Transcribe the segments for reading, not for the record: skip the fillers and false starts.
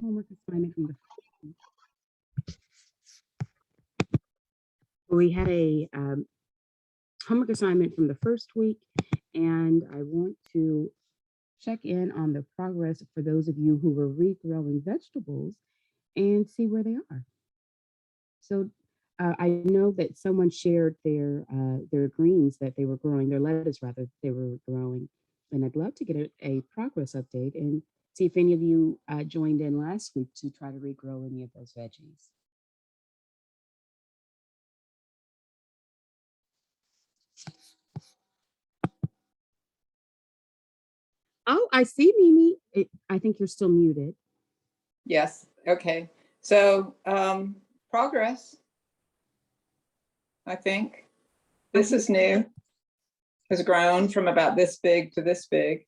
homework assignment from the we had a homework assignment from the first week, and I want to check in on the progress for those of you who were regrowing vegetables and see where they are. So I know that someone shared their greens that they were growing, their lettuce rather, they were growing, and I'd love to get a progress update and see if any of you joined in last week to try to regrow any of those veggies. Oh, I see, Mimi. I think you're still muted. Yes. Okay. So progress, I think. This is new. Has grown from about this big to this big.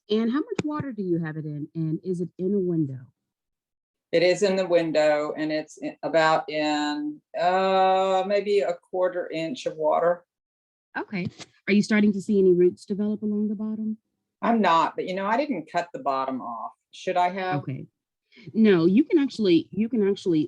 And how much water do you have it in? And is it in a window? It is in the window, and it's about in maybe a 1/4 inch of water. Okay. Are you starting to see any roots develop along the bottom? I'm not, but I didn't cut the bottom off. Should I have? Okay. No, you can actually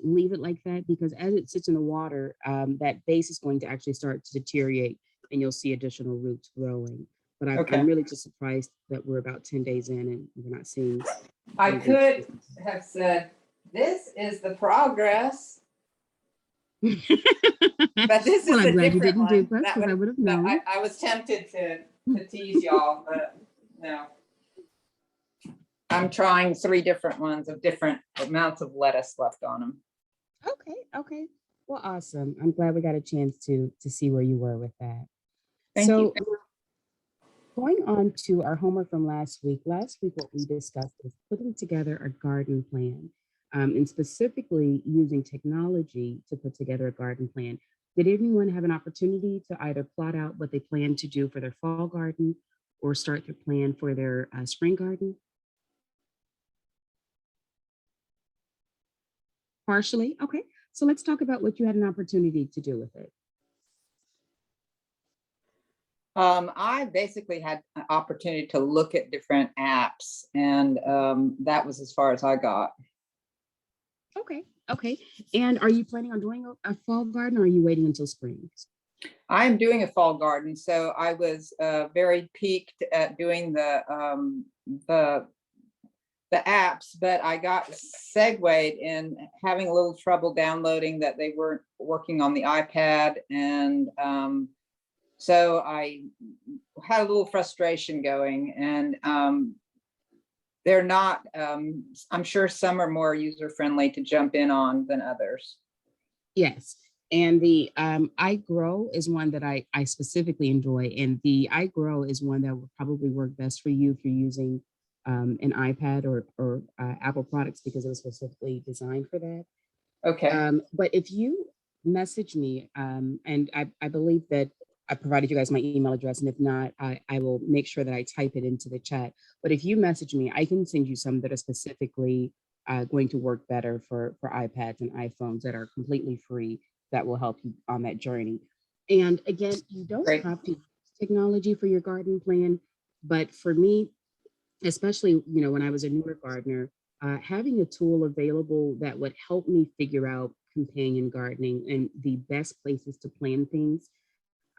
leave it like that, because as it sits in the water, that base is going to actually start to deteriorate, and you'll see additional roots growing. But I'm really just surprised that we're about 10 days in and we're not seeing. I could have said, this is the progress. But this is I'm glad you didn't do one. that, because I would have known. I was tempted to tease y'all, but no. I'm trying 3 different ones of different amounts of lettuce left on them. Okay. Well, awesome. I'm glad we got a chance to see where you were with that. Thank you. Going on to our homework from last week. Last week, what we discussed was putting together a garden plan, and specifically using technology to put together a garden plan. Did anyone have an opportunity to either plot out what they plan to do for their fall garden or start their plan for their spring garden? Partially. Okay. So let's talk about what you had an opportunity to do with it. I basically had an opportunity to look at different apps, and that was as far as I got. Okay. And are you planning on doing a fall garden, or are you waiting until spring? I'm doing a fall garden, so I was very piqued at doing the apps, but I got segued in having a little trouble downloading that they weren't working on the iPad, and so I had a little frustration going, and they're not, I'm sure some are more user-friendly to jump in on than others. Yes. And the iGrow is one that I specifically enjoy. And the iGrow is one that will probably work best for you if you're using an iPad or Apple products, because it was specifically designed for that. Okay. But if you message me, and I believe that I provided you guys my email address, and if not, I will make sure that I type it into the chat. But if you message me, I can send you some that are specifically going to work better for iPads and iPhones that are completely free, that will help you on that journey. And again, you don't have to use technology for your garden plan, but for me, especially, when I was a newer gardener, having a tool available that would help me figure out companion gardening and the best places to plant things,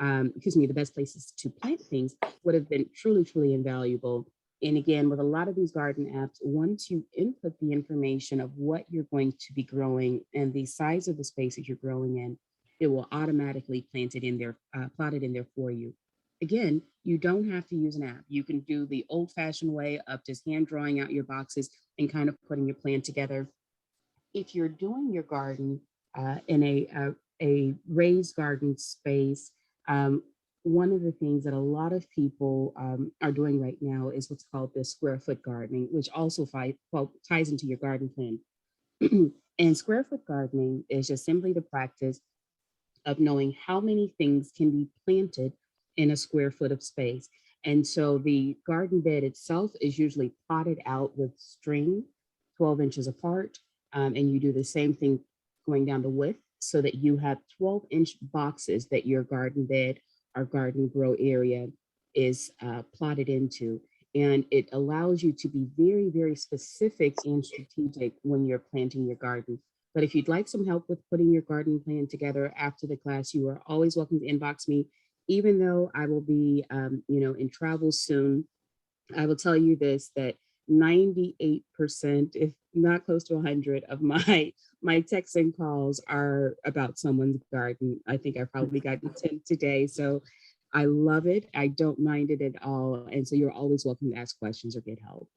the best places to plant things would have been truly invaluable. And again, with a lot of these garden apps, once you input the information of what you're going to be growing and the size of the space that you're growing in, it will automatically plot it in there for you. Again, you don't have to use an app. You can do the old-fashioned way of just hand drawing out your boxes and kind of putting your plan together. If you're doing your garden in a raised garden space, one of the things that a lot of people are doing right now is what's called the square foot gardening, which also ties into your garden plan. And square foot gardening is just simply the practice of knowing how many things can be planted in a square foot of space. And so the garden bed itself is usually plotted out with string 12 inches apart. And you do the same thing going down the width, so that you have 12-inch boxes that your garden bed or garden grow area is plotted into. And it allows you to be very, very specific and strategic when you're planting your garden. But if you'd like some help with putting your garden plan together after the class, you are always welcome to inbox me. Even though I will be, in travel soon, I will tell you this, that 98%, if not close to 100 of my texts and calls are about someone's garden. I think I've probably gotten 10 today. So I love it. I don't mind it at all. And so you're always welcome to ask questions or get help.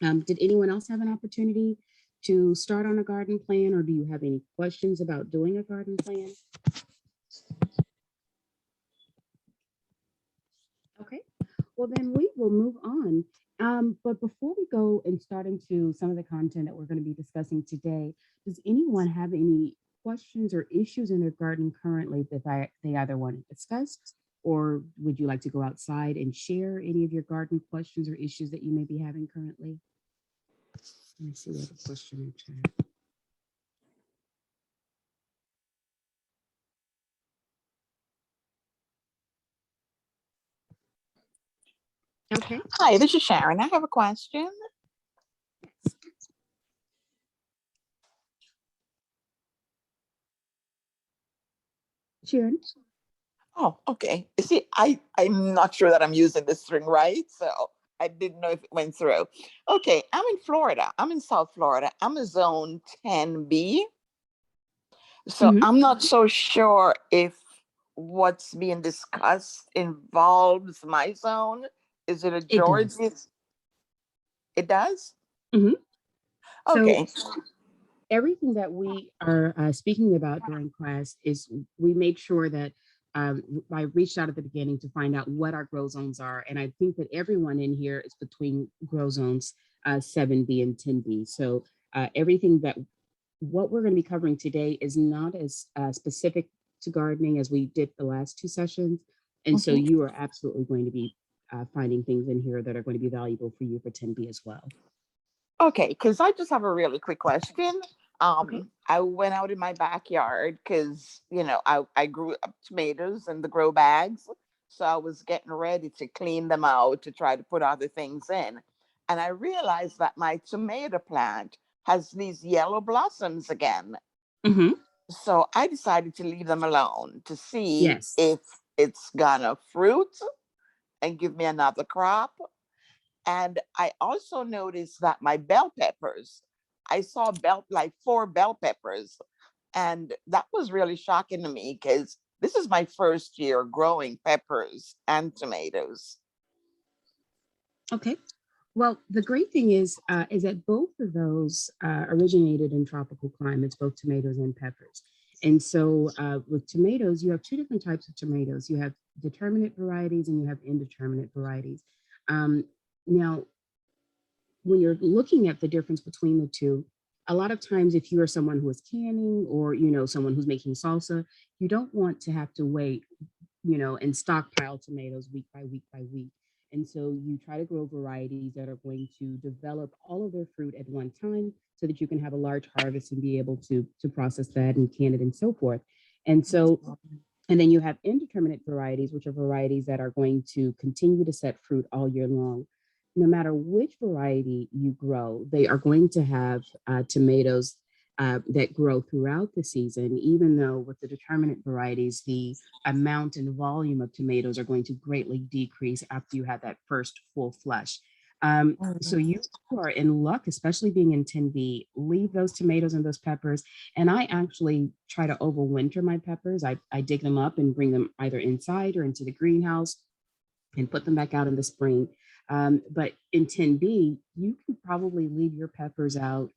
Did anyone else have an opportunity to start on a garden plan, or do you have any questions about doing a garden plan? Okay, well then we will move on. But before we go and start into some of the content that we're going to be discussing today, does anyone have any questions or issues in their garden currently that they either want to discuss, or would you like to go outside and share any of your garden questions or issues that you may be having currently? Let me see what the question in chat. Okay. Hi, this is Sharon. I have a question. Sharon. Oh, okay. You see, I'm not sure that I'm using this string right, so I didn't know if it went through. Okay, I'm in Florida. I'm in South Florida. I'm a zone 10B. So I'm not so sure if what's being discussed involves my zone. Is it a Georgia? It does? Okay. So everything that we are speaking about during class is we make sure that I reached out at the beginning to find out what our grow zones are. And I think that everyone in here is between grow zones 7B and 10B. So what we're going to be covering today is not as specific to gardening as we did the last two sessions. And so you are absolutely going to be finding things in here that are going to be valuable for you for 10B as well. Okay, because I just have a really quick question. Okay. I went out in my backyard because, I grew up tomatoes in the grow bags. So I was getting ready to clean them out to try to put other things in. And I realized that my tomato plant has these yellow blossoms again. So I decided to leave them alone to see if it's gonna fruit and give me another crop. And I also noticed that my bell peppers, I saw like 4 bell peppers. And that was really shocking to me because this is my first year growing peppers and tomatoes. Okay. Well, the great thing is that both of those originated in tropical climates, both tomatoes and peppers. And so with tomatoes, you have two different types of tomatoes. You have determinate varieties and you have indeterminate varieties. Now, when you're looking at the difference between the two, a lot of times if you are someone who is canning or, someone who's making salsa, you don't want to have to wait, and stockpile tomatoes week by week by week. And so you try to grow varieties that are going to develop all of their fruit at one time so that you can have a large harvest and be able to process that and can it and so forth. And so, and then you have indeterminate varieties, which are varieties that are going to continue to set fruit all year long. No matter which variety you grow, they are going to have tomatoes that grow throughout the season, even though with the determinate varieties, the amount and volume of tomatoes are going to greatly decrease after you have that first full flush. So you are in luck, especially being in 10B, leave those tomatoes and those peppers. And I actually try to overwinter my peppers. I dig them up and bring them either inside or into the greenhouse and put them back out in the spring. But in 10B, you can probably leave your peppers out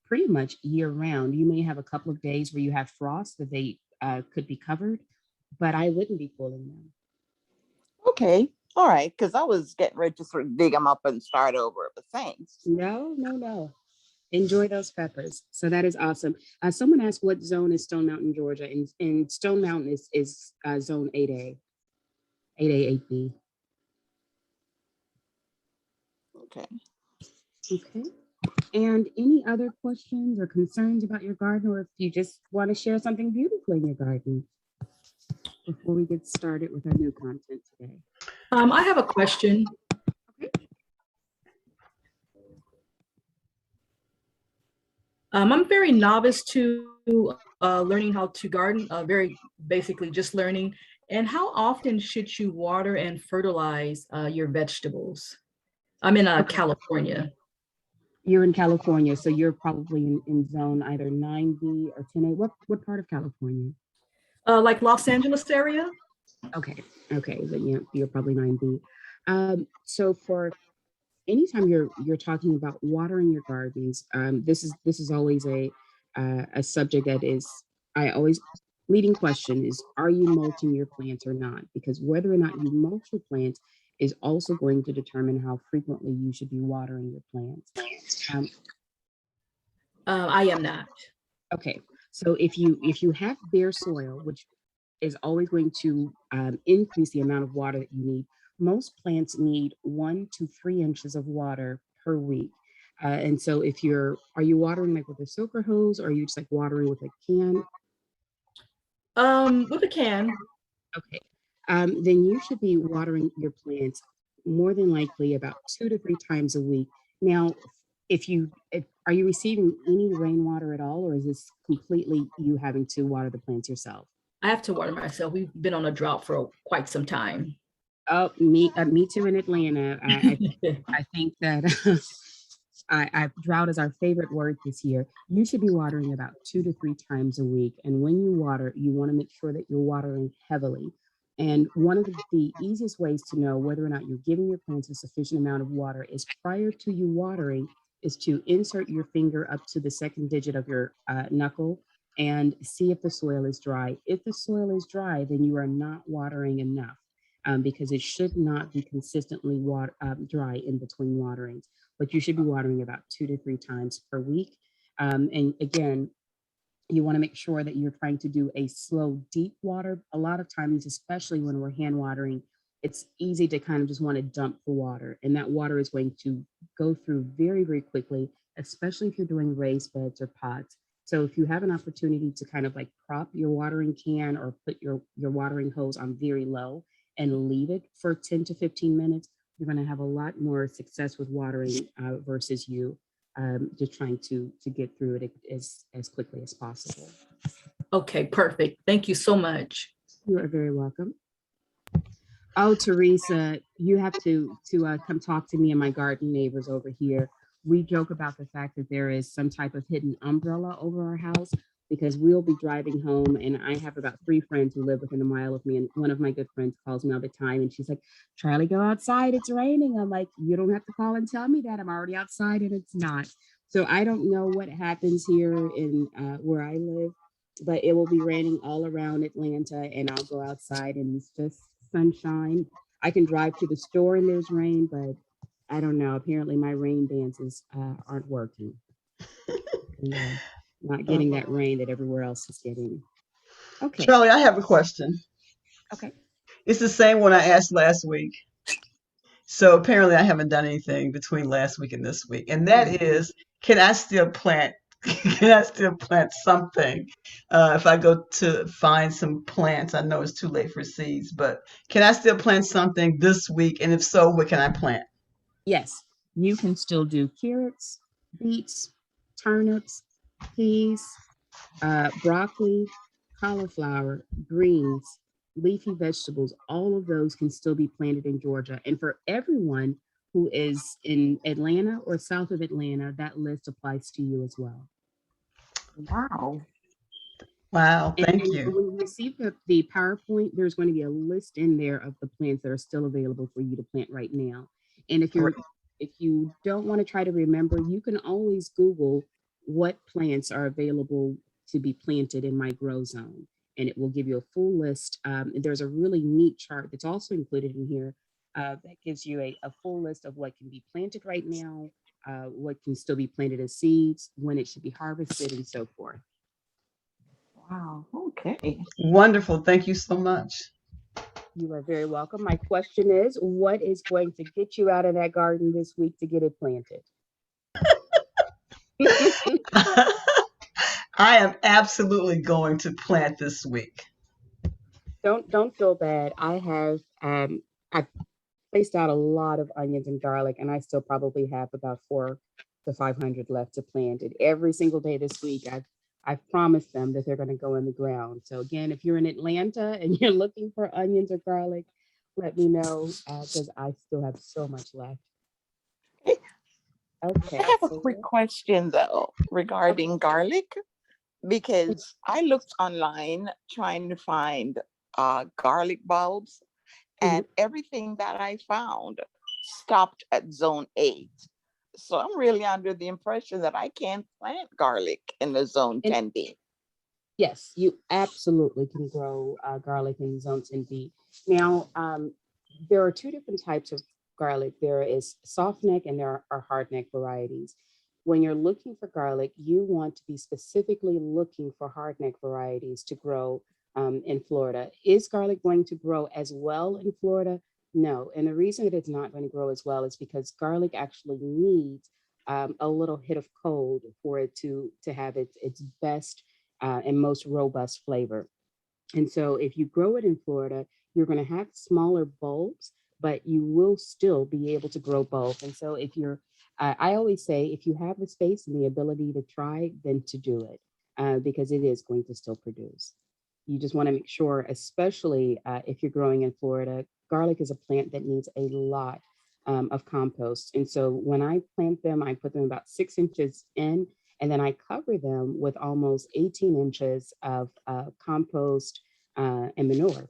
pretty much year round. You may have a couple of days where you have frost that they could be covered, but I wouldn't be pulling them. Okay. All right. Because I was getting ready to sort of dig them up and start over, but thanks. No. Enjoy those peppers. So that is awesome. Someone asked what zone is Stone Mountain, Georgia? And Stone Mountain is zone 8A, 8A, 8B. Okay. And any other questions or concerns about your garden, or if you just want to share something beautiful in your garden before we get started with our new content today? I have a question. I'm very novice to learning how to garden, very basically just learning. And how often should you water and fertilize your vegetables? I'm in Okay. California. You're in California, so you're probably in zone either 9B or 10A. What part of California? Like Los Angeles area? Okay. Okay. Then you're probably 9B. So for anytime you're talking about watering your gardens, this is always a subject that is I always leading question is, are you mulching your plants or not? Because whether or not you mulch your plants is also going to determine how frequently you should be watering your plants. Um, I am not. okay, so if you have bare soil, which is always going to increase the amount of water that you need. Most plants need 1 to 3 inches of water per week. And so are you watering like with a soaker hose or are you just like watering with a can? With a can. Okay. Then you should be watering your plants more than likely about 2 to 3 times a week. Now, are you receiving any rainwater at all, or is this completely you having to water the plants yourself? I have to water myself. We've been on a drought for quite some time. Oh, me too in Atlanta. I think that drought is our favorite word this year. You should be watering about 2 to 3 times a week. And when you water, you want to make sure that you're watering heavily. And one of the easiest ways to know whether or not you're giving your plants a sufficient amount of water is prior to you watering, is to insert your finger up to the second digit of your knuckle and see if the soil is dry. If the soil is dry, then you are not watering enough. Because it should not be consistently dry in between waterings, but you should be watering about 2 to 3 times per week. And again, you want to make sure that you're trying to do a slow, deep water. A lot of times, especially when we're hand watering, it's easy to kind of just want to dump the water, and that water is going to go through very, very quickly, especially if you're doing raised beds or pots. So if you have an opportunity to kind of like prop your watering can or put your watering hose on very low and leave it for 10 to 15 minutes, you're going to have a lot more success with watering versus you just trying to get through it as quickly as possible. Okay, perfect. Thank you so much. You are very welcome. Oh, Teresa, you have to come talk to me and my garden neighbors over here. We joke about the fact that there is some type of hidden umbrella over our house because we'll be driving home and I have about 3 friends who live within a mile of me. And one of my good friends calls me all the time and she's like, Charlie, go outside. It's raining. I'm like, you don't have to call and tell me that. I'm already outside and it's not. So I don't know what happens here in where I live, but it will be raining all around Atlanta and I'll go outside and it's just sunshine. I can drive to the store and there's rain, but I don't know. Apparently my rain dances aren't working. Not getting that rain that everywhere else is getting. Okay. Charlie, I have a question. Okay. It's the same one I asked last week. So apparently I haven't done anything between last week and this week. And that is, can I still plant? Can I still plant something? If I go to find some plants, I know it's too late for seeds, but can I still plant something this week? And if so, what can I plant? Yes, you can still do carrots, beets, turnips, peas, broccoli, cauliflower, greens, leafy vegetables. All of those can still be planted in Georgia. And for everyone who is in Atlanta or south of Atlanta, that list applies to you as well. Wow. Wow, thank And you. when you receive the PowerPoint, there's going to be a list in there of the plants that are still available for you to plant right now. And Great. if you don't want to try to remember, you can always Google what plants are available to be planted in my grow zone, and it will give you a full list. And there's a really neat chart that's also included in here that gives you a full list of what can be planted right now, what can still be planted as seeds, when it should be harvested, and so forth. Wow. Okay. Wonderful. Thank you so much. You are very welcome. My question is, what is going to get you out of that garden this week to get it planted? I am absolutely going to plant this week. Don't feel bad. I placed out a lot of onions and garlic, and I still probably have about the 500 left to plant. And every single day this week, I've promised them that they're going to go in the ground. So again, if you're in Atlanta and you're looking for onions or garlic, let me know because I still have so much left. Okay. I have a So quick question though regarding garlic, because I looked online trying to find garlic bulbs, Mhm. and everything that I found stopped at zone 8. So I'm really under the impression that I can't plant garlic in the zone And 10B. yes, you absolutely can grow garlic in zone 10B. Now, there are two different types of garlic. There is soft neck and there are hard neck varieties. When you're looking for garlic, you want to be specifically looking for hard neck varieties to grow in Florida. Is garlic going to grow as well in Florida? No. And the reason that it's not going to grow as well is because garlic actually needs a little hit of cold for it to have its best and most robust flavor. And so if you grow it in Florida, you're going to have smaller bulbs, but you will still be able to grow both. And so if you're, I always say, if you have the space and the ability to try, then to do it because it is going to still produce. You just want to make sure, especially if you're growing in Florida, garlic is a plant that needs a lot of compost. And so when I plant them, I put them about 6 inches in, and then I cover them with almost 18 inches of compost and manure.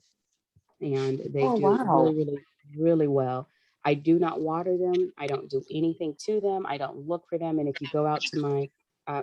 And they Oh, do really, wow. really, really well. I do not water them. I don't do anything to them. I don't look for them. And if you go out to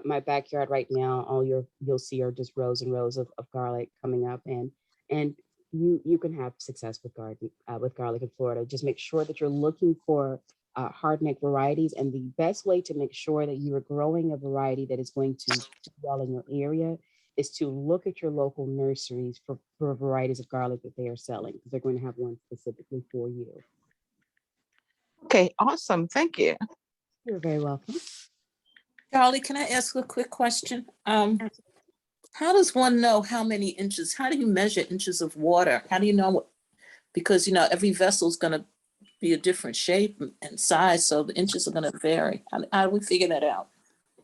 my backyard right now, all you'll see are just rows and rows of garlic coming up, and you can have success with garlic in Florida. Just make sure that you're looking for hardneck varieties, and the best way to make sure that you are growing a variety that is going to do well in your area is to look at your local nurseries for varieties of garlic that they are selling, because they're going to have one specifically for you. Okay, awesome. Thank you. You're very welcome. Charlie, can I ask a quick question? How does one know how many inches? How do you measure inches of water? How do you know what? Because every vessel is going to be a different shape and size, so the inches are going to vary. How do we figure that out?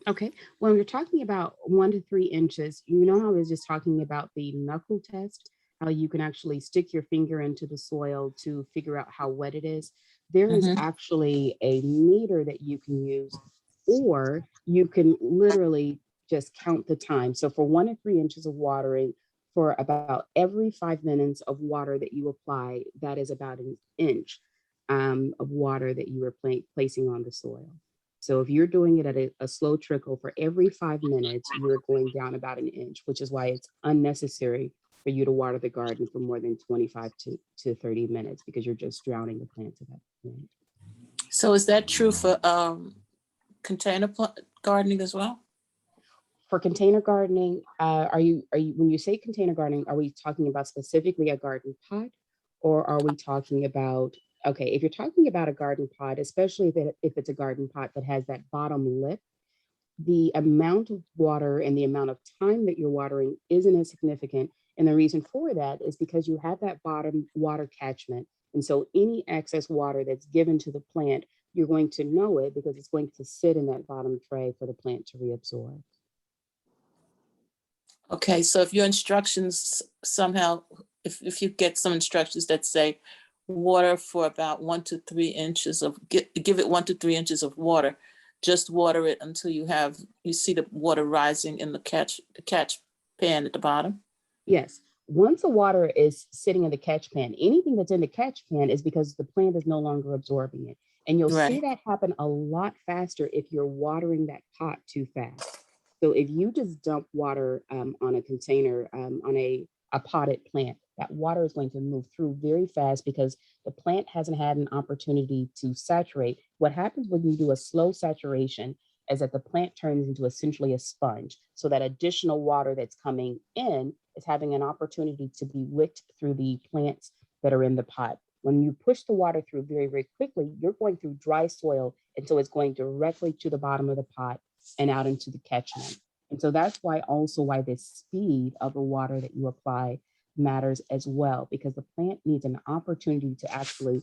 Okay, when you're talking about 1 to 3 inches, you know how I was just talking about the knuckle test, how you can actually stick your finger into the soil to figure out how wet it is. There is Mhm. actually a meter that you can use, or you can literally just count the time. So for 1 to 3 inches of watering, for about every 5 minutes of water that you apply, that is about an inch of water that you are placing on the soil. So if you're doing it at a slow trickle for every 5 minutes, you're going down about an inch, which is why it's unnecessary for you to water the garden for more than 25 to 30 minutes, because you're just drowning the plants at that point. So is that true for container gardening as well? For container gardening, are you when you say container gardening, are we talking about specifically a garden pot, or are we talking about, okay, if you're talking about a garden pot, especially if it's a garden pot that has that bottom lip, the amount of water and the amount of time that you're watering isn't as significant. And the reason for that is because you have that bottom water catchment. And so any excess water that's given to the plant, you're going to know it because it's going to sit in that bottom tray for the plant to reabsorb. Okay, so if your instructions somehow, if you get some instructions that say water for about 1 to 3 inches of, give it 1 to 3 inches of water, just water it until you see the water rising in the catch pan at the bottom. Yes. Once the water is sitting in the catch pan, anything that's in the catch pan is because the plant is no longer absorbing it. And you'll see Right. that happen a lot faster if you're watering that pot too fast. So if you just dump water on a container, on a potted plant, that water is going to move through very fast because the plant hasn't had an opportunity to saturate. What happens when you do a slow saturation is that the plant turns into essentially a sponge. So that additional water that's coming in is having an opportunity to be wicked through the plants that are in the pot. When you push the water through very, very quickly, you're going through dry soil. And so it's going directly to the bottom of the pot and out into the catchment. And so that's why the speed of the water that you apply matters as well, because the plant needs an opportunity to actually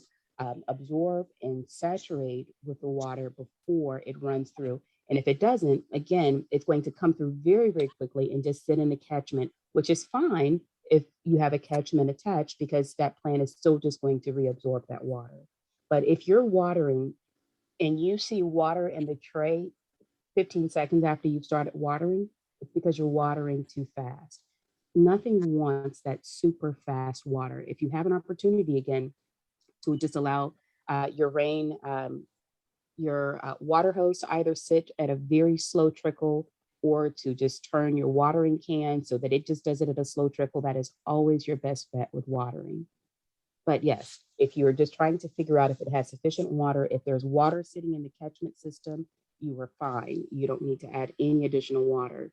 absorb and saturate with the water before it runs through. And if it doesn't, again, it's going to come through very, very quickly and just sit in the catchment, which is fine if you have a catchment attached, because that plant is still just going to reabsorb that water. But if you're watering and you see water in the tray 15 seconds after you've started watering, it's because you're watering too fast. Nothing wants that super fast water. If you have an opportunity again to just allow your rain, your water hose to either sit at a very slow trickle or to just turn your watering can so that it just does it at a slow trickle, that is always your best bet with watering. But yes, if you're just trying to figure out if it has sufficient water, if there's water sitting in the catchment system, you are fine. You don't need to add any additional water.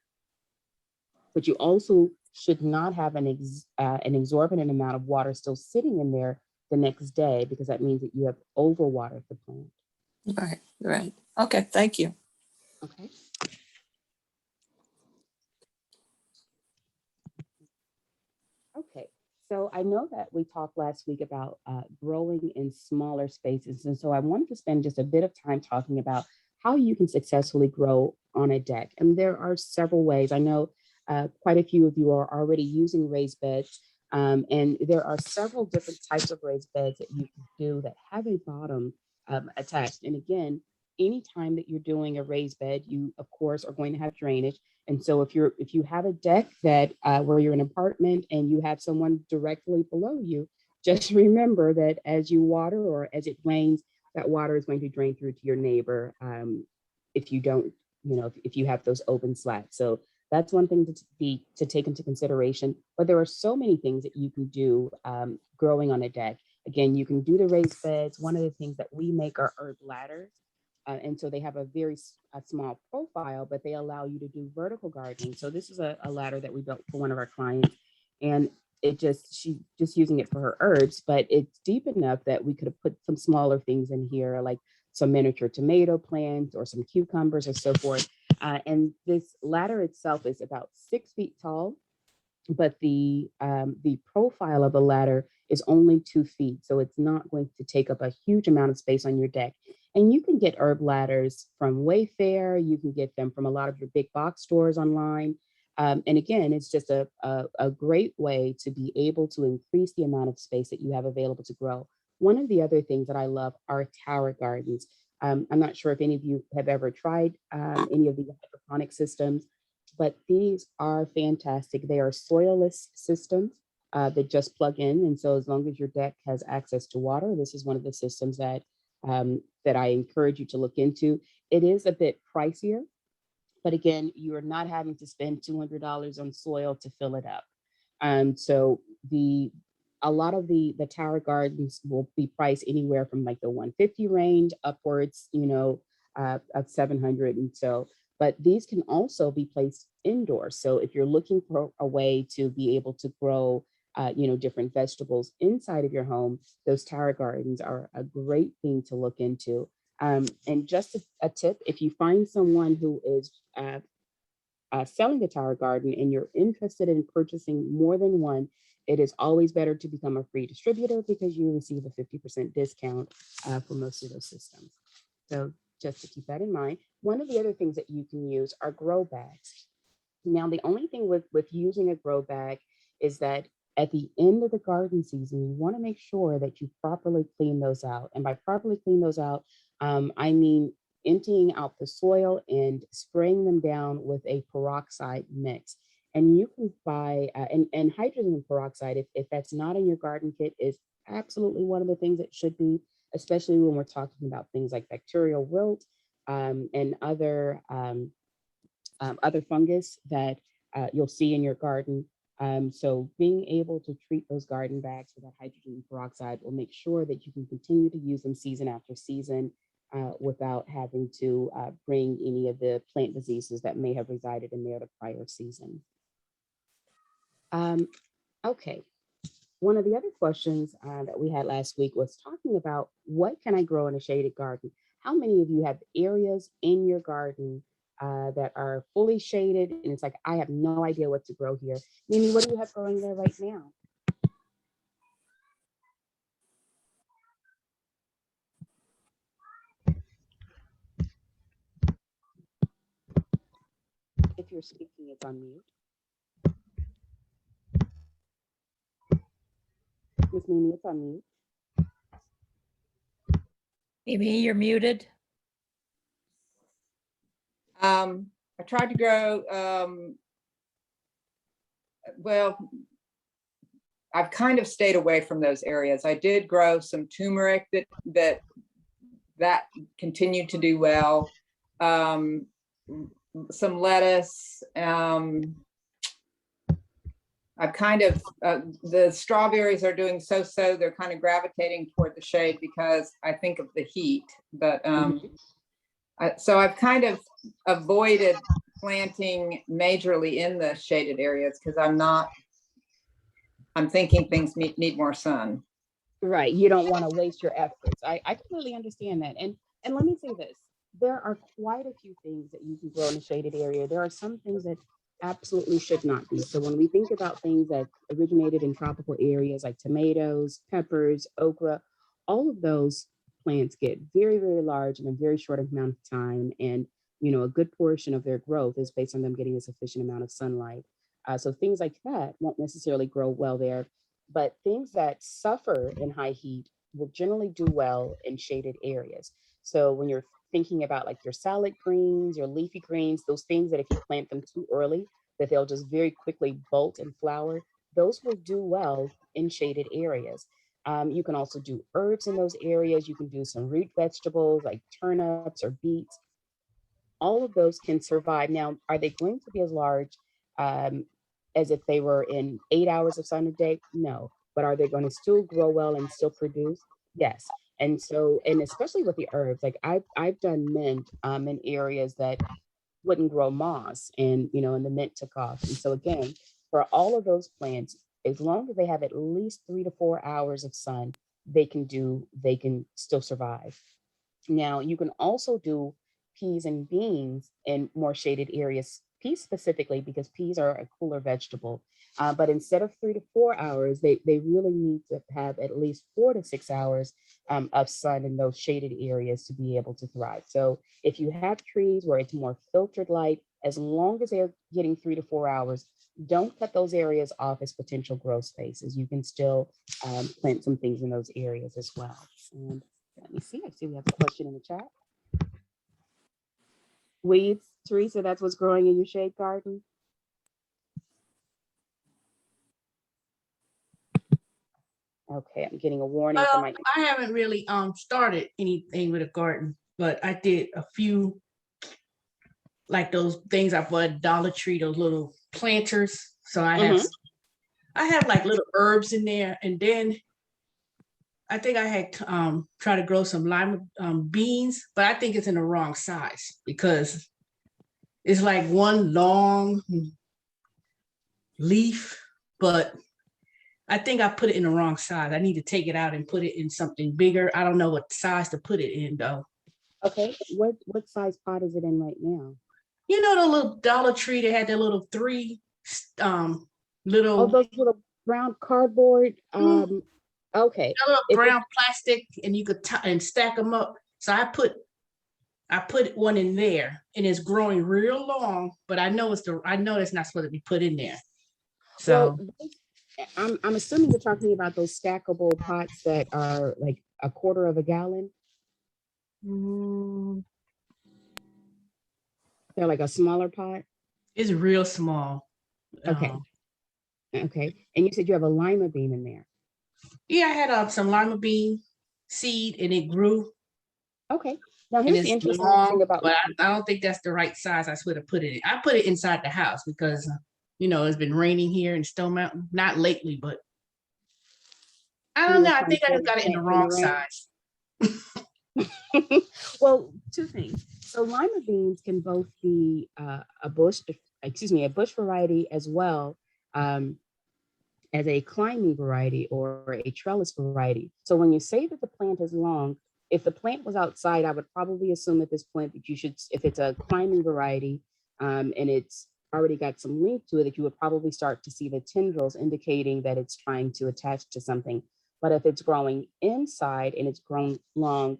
But you also should not have an exorbitant amount of water still sitting in there the next day, because that means that you have overwatered the plant. Right, right. Okay, thank you. Okay. Okay. So I know that we talked last week about growing in smaller spaces. And so I wanted to spend just a bit of time talking about how you can successfully grow on a deck. And there are several ways. I know quite a few of you are already using raised beds. And there are several different types of raised beds that you can do that have a bottom attached. And again, anytime that you're doing a raised bed, you of course are going to have drainage. And so if you have a deck that where you're in an apartment and you have someone directly below you, just remember that as you water or as it rains, that water is going to drain through to your neighbor if you don't, if you have those open slats. So that's one thing to take into consideration. But there are so many things that you can do growing on a deck. Again, you can do the raised beds. One of the things that we make are herb ladders. And so they have a very small profile, but they allow you to do vertical gardening. So this is a ladder that we built for one of our clients. And she's just using it for her herbs, but it's deep enough that we could have put some smaller things in here, like some miniature tomato plants or some cucumbers or so forth. And this ladder itself is about 6 feet tall, but the profile of the ladder is only 2 feet, so it's not going to take up a huge amount of space on your deck. And you can get herb ladders from Wayfair. You can get them from a lot of your big box stores online. And again, it's just a great way to be able to increase the amount of space that you have available to grow. One of the other things that I love are tower gardens. I'm not sure if any of you have ever tried any of the hydroponic systems, but these are fantastic. They are soilless systems that just plug in. And so as long as your deck has access to water, this is one of the systems that I encourage you to look into. It is a bit pricier, but again, you are not having to spend $200 on soil to fill it up. So a lot of the tower gardens will be priced anywhere from like the 150 range upwards, of 700. And so, but these can also be placed indoors. So if you're looking for a way to be able to grow, different vegetables inside of your home, those tower gardens are a great thing to look into. And just a tip, if you find someone who is selling a tower garden and you're interested in purchasing more than one, it is always better to become a free distributor because you receive a 50% discount for most of those systems. So just to keep that in mind. One of the other things that you can use are grow bags. Now, the only thing with using a grow bag is that at the end of the garden season, you want to make sure that you properly clean those out. And by properly clean those out, I mean emptying out the soil and spraying them down with a peroxide mix. And you can buy, and hydrogen peroxide, if that's not in your garden kit, is absolutely one of the things that should be, especially when we're talking about things like bacterial wilt and other fungus that you'll see in your garden. So being able to treat those garden bags with that hydrogen peroxide will make sure that you can continue to use them season after season without having to bring any of the plant diseases that may have resided in there the prior season. Okay. One of the other questions that we had last week was talking about what can I grow in a shaded garden? How many of you have areas in your garden that are fully shaded and it's like, I have no idea what to grow here? Mimi, what do you have growing there right now? if you're speaking, it's on mute. Miss Mimi, it's on mute. Maybe you're muted. I tried to grow, well, I've kind of stayed away from those areas. I did grow some turmeric that continued to do well. Some lettuce. I've kind of, the strawberries are doing so-so. They're kind of gravitating toward the shade because I think of the heat. But so I've kind of avoided planting majorly in the shaded areas because I'm thinking things need more sun. Right. You don't want to waste your efforts. I completely understand that. And let me say this. There are quite a few things that you can grow in a shaded area. There are some things that absolutely should not be. So when we think about things that originated in tropical areas like tomatoes, peppers, okra, all of those plants get very, very large in a very short amount of time. And, you know, a good portion of their growth is based on them getting a sufficient amount of sunlight. So things like that won't necessarily grow well there. But things that suffer in high heat will generally do well in shaded areas. So when you're thinking about like your salad greens, your leafy greens, those things that if you plant them too early, that they'll just very quickly bolt and flower, those will do well in shaded areas. You can also do herbs in those areas. You can do some root vegetables like turnips or beets. All of those can survive. Now, are they going to be as large as if they were in 8 hours of sun a day? No. But are they going to still grow well and still produce? Yes. And so, and especially with the herbs, like I've done mint in areas that wouldn't grow moss, and you know, and the mint took off. And so again, for all of those plants, as long as they have at least 3 to 4 hours of sun, they can still survive. Now, you can also do peas and beans in more shaded areas, peas specifically because peas are a cooler vegetable. But instead of 3 to 4 hours, they really need to have at least 4 to 6 hours of sun in those shaded areas to be able to thrive. So if you have trees where it's more filtered light, as long as they're getting 3 to 4 hours, don't cut those areas off as potential growth spaces. You can still plant some things in those areas as well. And let me see, I see we have a question in the chat. Weeds, Teresa, that's what's growing in your shade garden? Okay, I'm getting a warning from my. I haven't really started anything with a garden, but I did a few, like those things I bought at Dollar Tree, those little planters. So I have like little herbs in there, and then I think I had tried to grow some lima beans, but I think it's in the wrong size because it's like one long leaf, but I think I put it in the wrong size. I need to take it out and put it in something bigger. I don't know what size to put it in though. Okay, what size pot is it in right now? You know, the little Dollar Tree, they had their little three little. Oh, those little brown cardboard. Okay. A little brown plastic, and you could and stack them up. So I put one in there, and it's growing real long. But I know it's not supposed to be put in there. So well, I'm assuming you're talking about those stackable pots that are like a quarter of a gallon. They're like a smaller pot. It's real small. Okay. Okay. And you said you have a lima bean in there. Yeah, I had some lima bean seed, and it grew. Okay. Now here's the interesting thing about. But I don't think that's the right size. I should have put it in. I put it inside the house because you know it's been raining here in Stone Mountain. Not lately, but I don't know. I think I just got it in the wrong size. Well, two things. So lima beans can both be a bush variety as well as a climbing variety or a trellis variety. So when you say that the plant is long, if the plant was outside, I would probably assume at this point that you should, if it's a climbing variety and it's already got some length to it, that you would probably start to see the tendrils indicating that it's trying to attach to something. But if it's growing inside and it's grown long,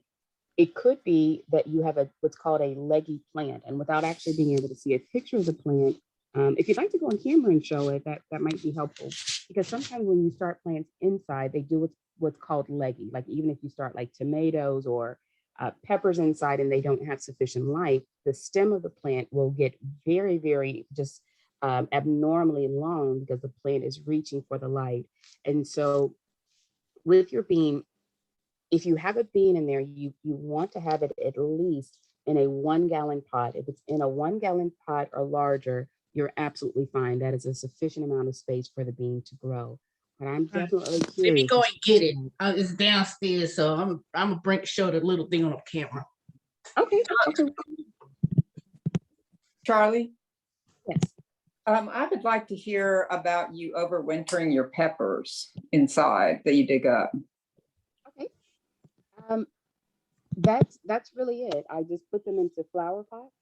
it could be that you have what's called a leggy plant, and without actually being able to see a picture of the plant, if you'd like to go on camera and show it, that might be helpful. Because sometimes when you start plants inside, they do what's called leggy. Like even if you start like tomatoes or peppers inside and they don't have sufficient light, the stem of the plant will get very, very just abnormally long because the plant is reaching for the light. And so with your bean, if you have a bean in there, you want to have it at least in a 1-gallon pot. If it's in a 1-gallon pot or larger, you're absolutely fine. That is a sufficient amount of space for the bean to grow. But I'm definitely Let me curious. go and get it. It's downstairs, so I'm gonna show the little thing on the camera. Okay. Okay. Charlie, Yes. I would like to hear about you overwintering your peppers inside that you dig up. Okay. That's really it. I just put them into flower pots.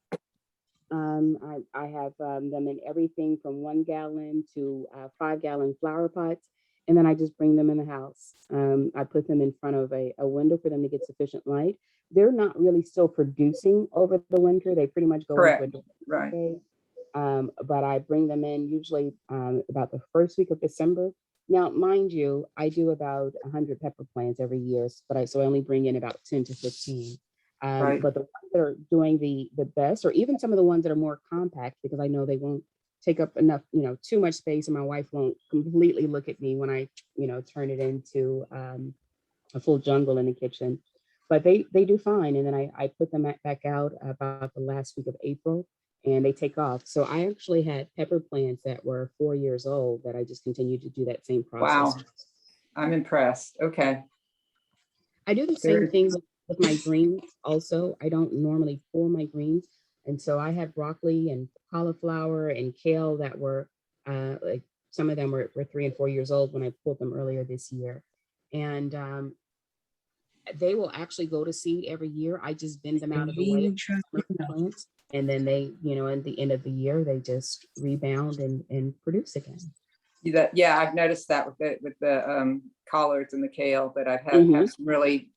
I have them in everything from 1 gallon to 5-gallon flower pots, and then I just bring them in the house. I put them in front of a window for them to get sufficient light. They're not really still producing over the winter. They pretty much go Correct. into a Right. day. But I bring them in usually about the first week of December. Now, mind you, I do about 100 pepper plants every year, so I only bring in about 10 to 15. Right. But the ones that are doing the best, or even some of the ones that are more compact, because I know they won't take up enough, too much space, and my wife won't completely look at me when I, turn it into a full jungle in the kitchen. But they do fine, and then I put them back out about the last week of April, and they take off. So I actually had pepper plants that were 4 years old that I just continued to do that same process. Wow. I'm impressed. Okay. I do the same thing with my greens also. I don't normally pull my greens. And so I had broccoli and cauliflower and kale that were like some of them were 3 and 4 years old when I pulled them earlier this year. And they will actually go to seed every year. I just bend them out of the way of summer plants. And then they, at the end of the year, they just rebound and produce again. Yeah, I've noticed that with the collards and the kale that I've had have some really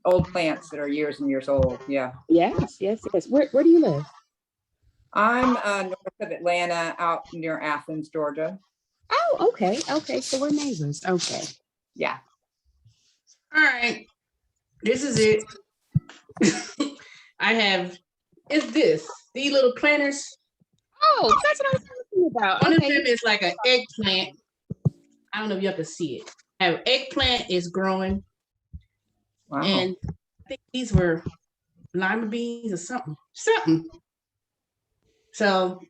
old plants that are years and years old. Yeah. Yes. Where do you live? I'm north of Atlanta, out near Athens, Georgia. Oh, okay. So we're neighbors. Okay. Yeah. All right, this is it. It's these little planters. Oh, that's what I was talking about. One of them is like an eggplant. I don't know if you have to see it. An eggplant is growing. Wow. And I think these were lima beans or something. So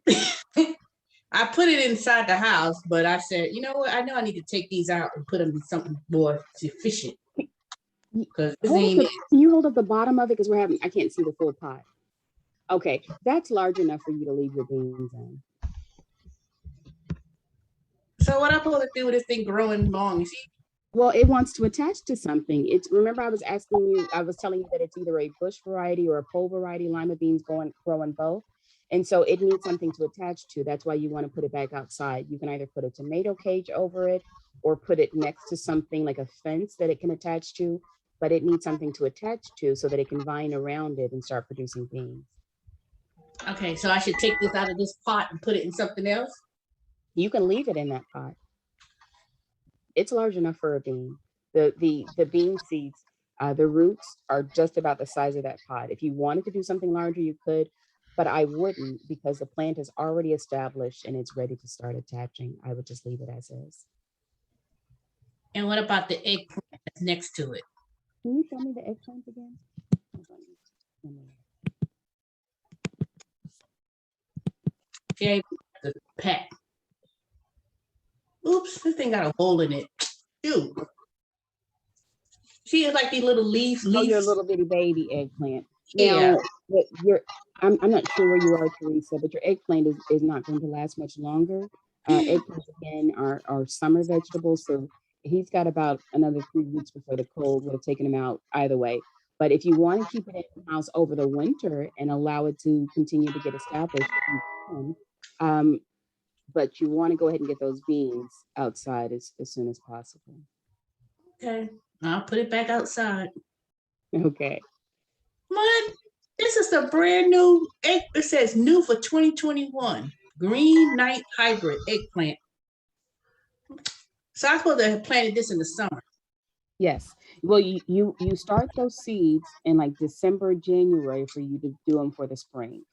I put it inside the house, but I said, you know what? I know I need to take these out and put them in something more sufficient. Because can you hold up the bottom of it? Because I can't see the full pot. Okay, that's large enough for you to leave your beans in. So what I'm supposed to do with this thing growing long? You see? Well, it wants to attach to something. Remember I was telling you that it's either a bush variety or a pole variety. Lima beans growing both. And so it needs something to attach to. That's why you want to put it back outside. You can either put a tomato cage over it or put it next to something like a fence that it can attach to, but it needs something to attach to so that it can vine around it and start producing beans. Okay, so I should take this out of this pot and put it in something else? You can leave it in that pot. It's large enough for a bean. The bean seeds, the roots are just about the size of that pot. If you wanted to do something larger, you could, but I wouldn't, because the plant is already established and it's ready to start attaching. I would just leave it as is. And what about the eggplant that's next to it? Can you show me the eggplant again? Okay, the pack. Oops, this thing got a hole in it. Shoot. She has like these little leaves. Oh, your little bitty baby eggplant. Yeah. Now, I'm not sure where you are, Teresa, but your eggplant is not going to last much longer. Eggplants, again, are summer vegetables, so he's got about another 3 weeks before the cold would have taken him out either way. But if you want to keep it in the house over the winter and allow it to continue to get established, you can. But you want to go ahead and get those beans outside as soon as possible. Okay, I'll put it back outside. Okay. What? This is a brand new egg. It says new for 2021. Green Night Hybrid eggplant. So I supposed to have planted this in the summer. Yes. Well, you start those seeds in like December, January for you to do them for the spring.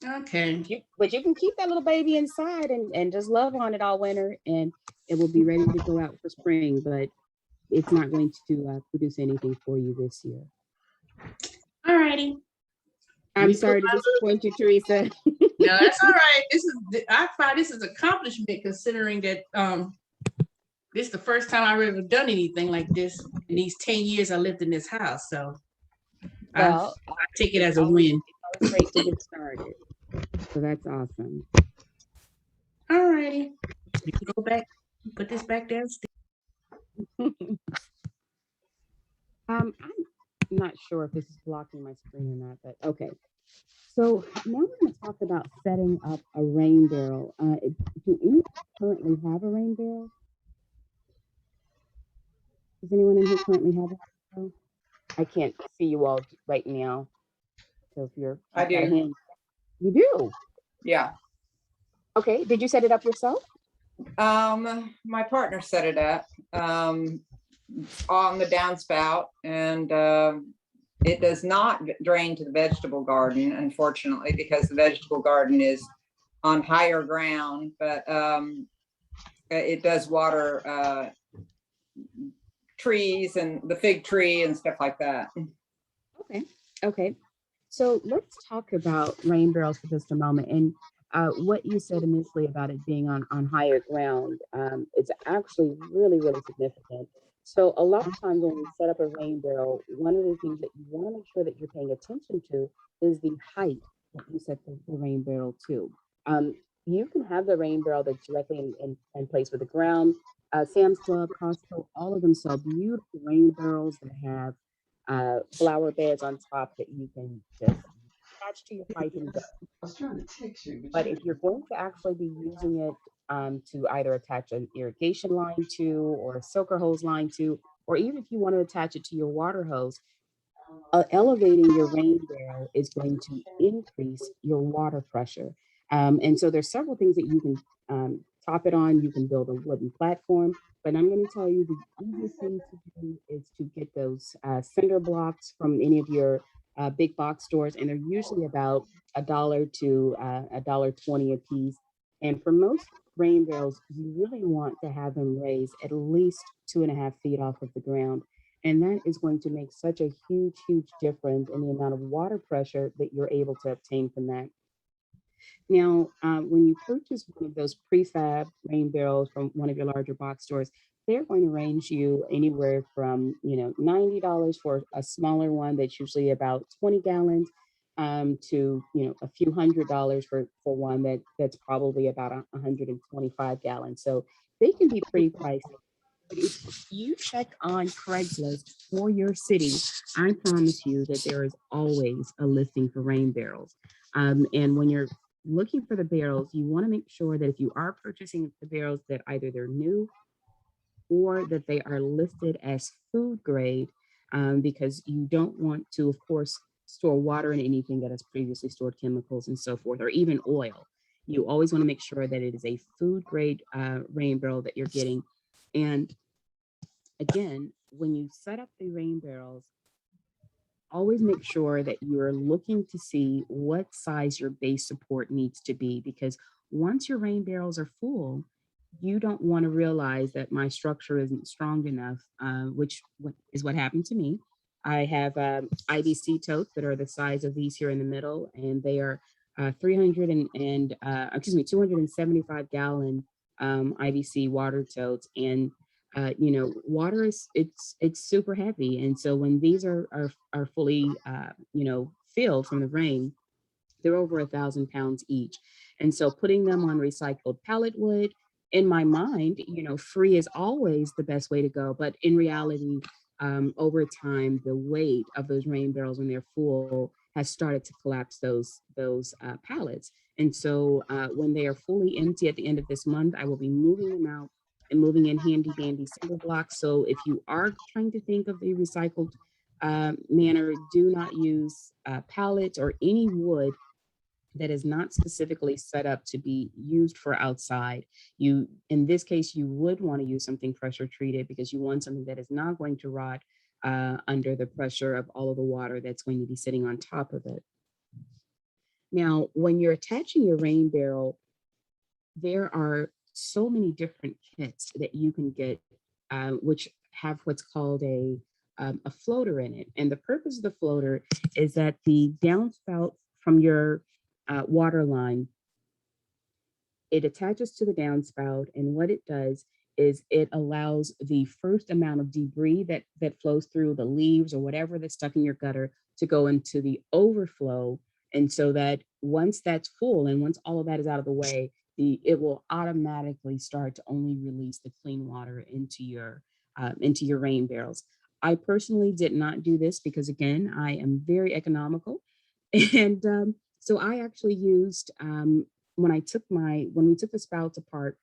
Okay. But you can keep that little baby inside and just love on it all winter, and it will be ready to go out for spring. But it's not going to produce anything for you this year. All righty. I'm sorry to disappoint you, Teresa. No, that's all right. I find this is accomplishment considering that this is the first time I've ever done anything like this in these 10 years I lived in this house. So Well, I take it as a win. It's great to get started. So that's awesome. All righty. You can go back, put this back downstairs. I'm not sure if this is blocking my screen or not, but okay. So now we're going to talk about setting up a rain barrel. Do anyone currently have a rain barrel? Does anyone in here currently have a rain barrel? I can't see you all right now. So if you're, I do. You do? Yeah. Okay. Did you set it up yourself? My partner set it up on the downspout, and it does not drain to the vegetable garden, unfortunately, because the vegetable garden is on higher ground, but it does water trees and the fig tree and stuff like that. Okay. Okay. So let's talk about rain barrels for just a moment. And what you said initially about it being on higher ground, it's actually really, really significant. So a lot of times when we set up a rain barrel, one of the things that you want to make sure that you're paying attention to is the height that you set the rain barrel to. You can have the rain barrel that's directly in place with the ground. Sam's Club, Costco, all of them sell beautiful rain barrels that have flower beds on top that you can just attach to your pipe and go. I was trying to text you, But if you're going to actually be using it to either attach an irrigation line to, or a soaker hose line to, or even if you want to attach it to your water hose, elevating your rain barrel is going to increase your water pressure. And so there's several things that you can top it on. You can build a wooden platform, but I'm going to tell you the easiest thing to do is to get those cinder blocks from any of your big box stores, and they're usually about $1 to $1.20 a piece. And for most rain barrels, you really want to have them raised at least 2.5 feet off of the ground. And that is going to make such a huge, huge difference in the amount of water pressure that you're able to obtain from that. Now, when you purchase one of those prefab rain barrels from one of your larger box stores, they're going to range you anywhere from, $90 for a smaller one that's usually about 20 gallons, to, a few $100s for one that's probably about 125 gallons. So they can be pretty pricey. But if you check on Craigslist for your city, I promise you that there is always a listing for rain barrels. And when you're looking for the barrels, you want to make sure that if you are purchasing the barrels, that either they're new or that they are listed as food grade, because you don't want to, of course, store water in anything that has previously stored chemicals and so forth, or even oil. You always want to make sure that it is a food grade rain barrel that you're getting. And again, when you set up the rain barrels, always make sure that you're looking to see what size your base support needs to be, because once your rain barrels are full, you don't want to realize that my structure isn't strong enough, which is what happened to me. I have IBC totes that are the size of these here in the middle, and they are 275 gallon IBC water totes. And water is it's super heavy, and so when these are fully filled from the rain, they're over 1,000 pounds each. And so putting them on recycled pallet wood, in my mind, free is always the best way to go. But in reality, over time, the weight of those rain barrels when they're full has started to collapse those pallets. And so when they are fully empty at the end of this month, I will be moving them out and moving in handy dandy cinder blocks. So if you are trying to think of a recycled manner, do not use pallets or any wood that is not specifically set up to be used for outside. You, in this case, you would want to use something pressure treated because you want something that is not going to rot under the pressure of all of the water that's going to be sitting on top of it. Now, when you're attaching your rain barrel, there are so many different kits that you can get, which have what's called a floater in it. And the purpose of the floater is that the downspout from your water line, it attaches to the downspout, and what it does is it allows the first amount of debris that flows through the leaves or whatever that's stuck in your gutter to go into the overflow. And so that once that's full and once all of that is out of the way, it will automatically start to only release the clean water into your rain barrels. I personally did not do this because, again, I am very economical. And so I actually used, when we took the spouts apart,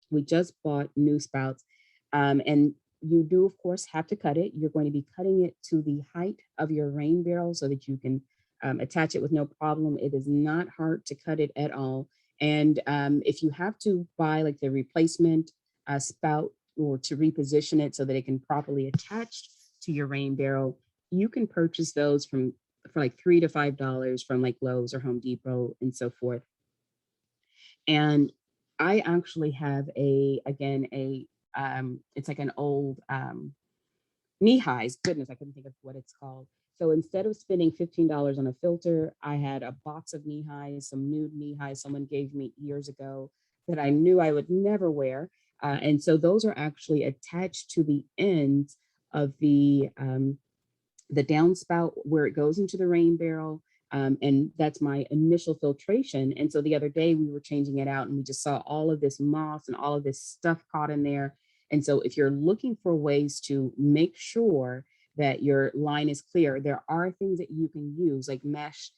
we just bought new spouts. And you do, of course, have to cut it. You're going to be cutting it to the height of your rain barrel so that you can attach it with no problem. It is not hard to cut it at all. And if you have to buy like the replacement spout or to reposition it so that it can properly attach to your rain barrel, you can purchase those for like $3 to $5 from like Lowe's or Home Depot and so forth. And I actually have it's like an old knee highs. Goodness, I couldn't think of what it's called. So instead of spending $15 on a filter, I had a box of knee highs, some nude knee highs someone gave me years ago that I knew I would never wear. And so those are actually attached to the ends of the downspout where it goes into the rain barrel. And that's my initial filtration. And so the other day we were changing it out and we just saw all of this moss and all of this stuff caught in there. And so if you're looking for ways to make sure that your line is clear, there are things that you can use like mesh,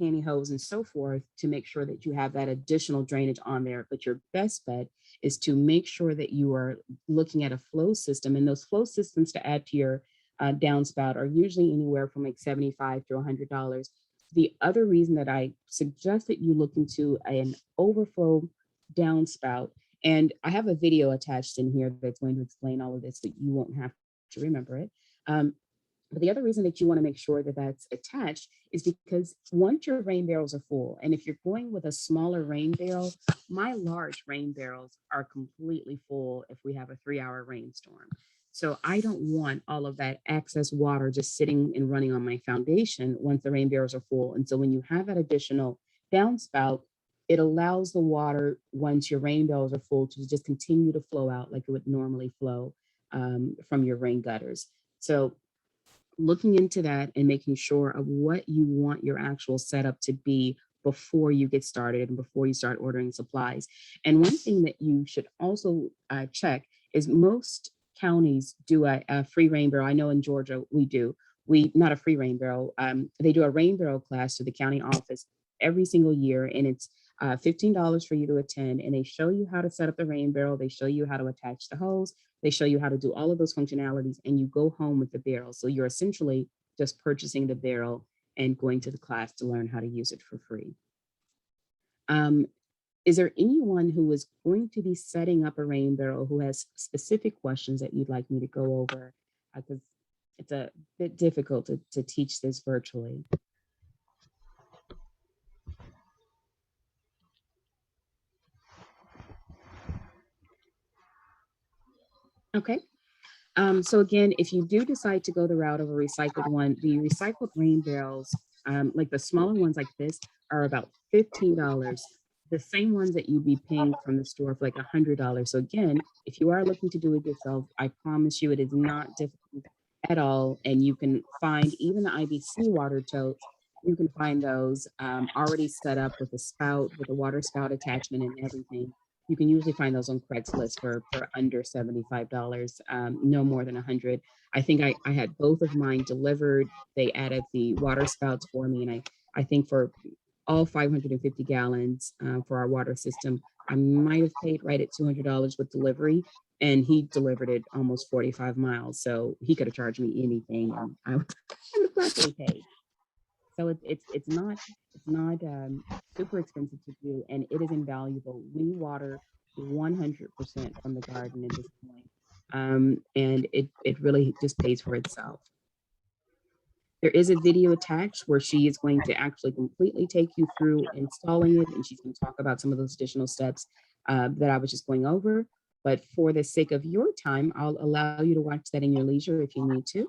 pantyhose, and so forth to make sure that you have that additional drainage on there. But your best bet is to make sure that you are looking at a flow system, and those flow systems to add to your downspout are usually anywhere from like $75 to $100. The other reason that I suggest that you look into an overflow downspout, and I have a video attached in here that's going to explain all of this so you won't have to remember it. But the other reason that you want to make sure that that's attached is because once your rain barrels are full, and if you're going with a smaller rain barrel, my large rain barrels are completely full if we have a 3-hour rainstorm. So I don't want all of that excess water just sitting and running on my foundation once the rain barrels are full. And so when you have that additional downspout, it allows the water, once your rain barrels are full, to just continue to flow out like it would normally flow from your rain gutters. So looking into that and making sure of what you want your actual setup to be before you get started and before you start ordering supplies. And one thing that you should also check is most counties do a free rain barrel. I know in Georgia not a free rain barrel. They do a rain barrel class to the county office every single year, and it's $15 for you to attend. And they show you how to set up the rain barrel. They show you how to attach the hose. They show you how to do all of those functionalities, and you go home with the barrel. So you're essentially just purchasing the barrel and going to the class to learn how to use it for free. Is there anyone who is going to be setting up a rain barrel who has specific questions that you'd like me to go over? Because it's a bit difficult to teach this virtually. Okay. So again, if you do decide to go the route of a recycled one, the recycled rain barrels, like the smaller ones like this, are about $15. The same ones that you'd be paying from the store for like $100. So again, if you are looking to do it yourself, I promise you it is not difficult at all. And you can find even the IBC water totes, you can find those already set up with a spout, with a water spout attachment and everything. You can usually find those on Craigslist for under $75, no more than 100. I think I had both of mine delivered. They added the water spouts for me, and I think for all 550 gallons for our water system. I might have paid right at $200 with delivery, and he delivered it almost 45 miles. So he could have charged me anything, and I would have gladly paid. So it's not super expensive to do, and it is invaluable. We water 100% from the garden at this point, and it really just pays for itself. There is a video attached where she is going to actually completely take you through installing it, and she's going to talk about some of those additional steps that I was just going over. But for the sake of your time, I'll allow you to watch that in your leisure if you need to.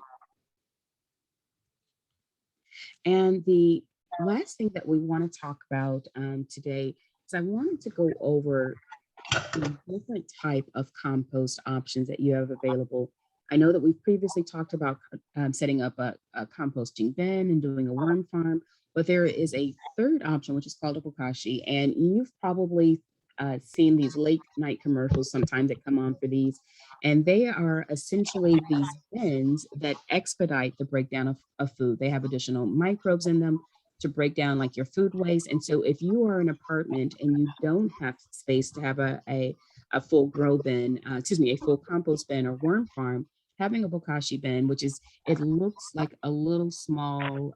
And the last thing that we want to talk about today is I wanted to go over the different type of compost options that you have available. I know that we've previously talked about setting up a composting bin and doing a worm farm, but there is a third option, which is called a bokashi. And you've probably seen these late night commercials sometimes that come on for these. And they are essentially these bins that expedite the breakdown of food. They have additional microbes in them to break down like your food waste. And so if you are an apartment and you don't have space to have a full grow bin, a full compost bin or worm farm, having a bokashi bin, which is, it looks like a little small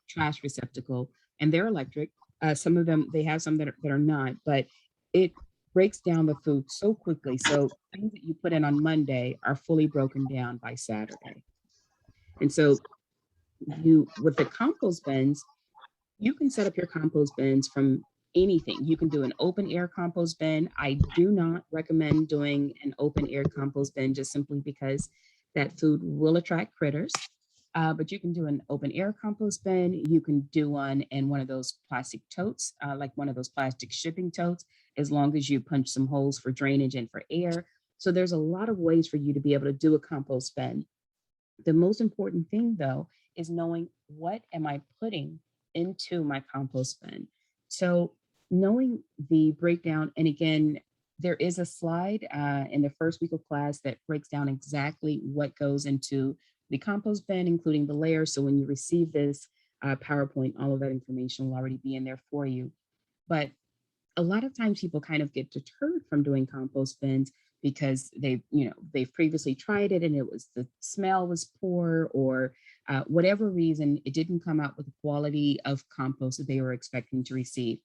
trash receptacle, and they're electric. Some of them, they have some that are not, but it breaks down the food so quickly. So things that you put in on Monday are fully broken down by Saturday. And so with the compost bins, you can set up your compost bins from anything. You can do an open air compost bin. I do not recommend doing an open air compost bin just simply because that food will attract critters. But you can do an open air compost bin. You can do one in one of those plastic totes, like one of those plastic shipping totes, as long as you punch some holes for drainage and for air. So there's a lot of ways for you to be able to do a compost bin. The most important thing, though, is knowing what am I putting into my compost bin. So knowing the breakdown, and again, there is a slide in the first week of class that breaks down exactly what goes into the compost bin, including the layers. So when you receive this PowerPoint, all of that information will already be in there for you. But a lot of times people kind of get deterred from doing compost bins because they've previously tried it and the smell was poor, or whatever reason, it didn't come out with the quality of compost that they were expecting to receive.